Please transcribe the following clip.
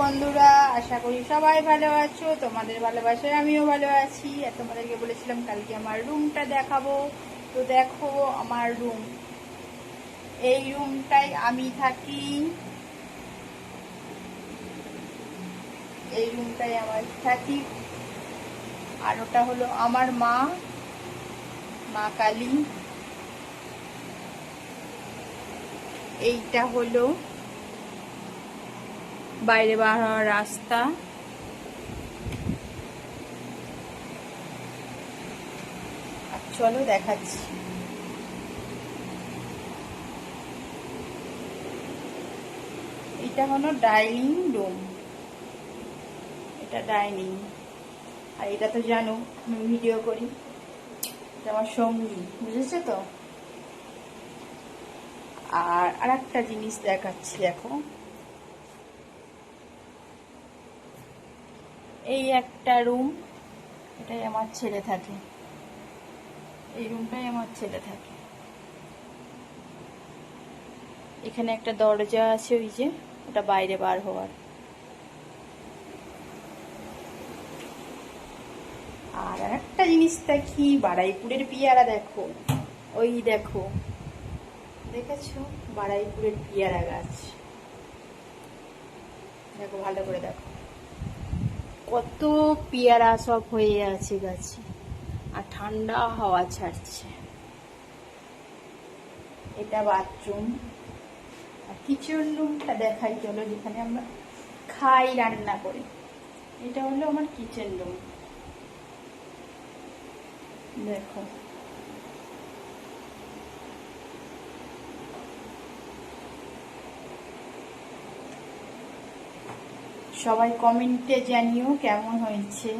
বন্ধুরা, আশা করি সবাই ভালো আছো। তোমাদের ভালোবাসায় আমিও ভালো আছি। আর তোমাদেরকে বলেছিলাম কালকে আমার রুমটা দেখাবো, তো দেখো আমার রুম। এই রুমটাই আমি থাকি, এই রুমটাই আমার থাকি। আর ওটা হলো আমার মা, মা কালী। এইটা হলো বাইরে বার হওয়ার রাস্তা। চলো দেখাচ্ছি। এটা হলো ডাইনিং রুম, এটা ডাইনিং। আর এটা তো জানো আমি ভিডিও করি, এটা আমার সঙ্গী, বুঝেছো তো। আর আরেকটা জিনিস দেখাচ্ছি, দেখো এই একটা রুম, এটাই আমার ছেলে থাকে, এই রুমটাই আমার ছেলে থাকে। এখানে একটা দরজা আছে, ওই যে ওটা বাইরে বার হওয়ার। আর একটা জিনিস দেখি, বারুইপুরের পেয়ারা দেখো, ওই দেখো, দেখেছো বারুইপুরের পেয়ারা গাছ, দেখো ভালো করে দেখো, কত পেয়ারা সব হয়ে আছে গাছে, আর ঠান্ডা হাওয়া ছাড়ছে। এটা বাথরুম। আর কিচেন রুমটা দেখাই চলো, যেখানে আমরা খাই, রান্না করি। এটা হলো আমার কিচেন রুম, দেখো। সবাই কমেন্টে জানিও কেমন হয়েছে।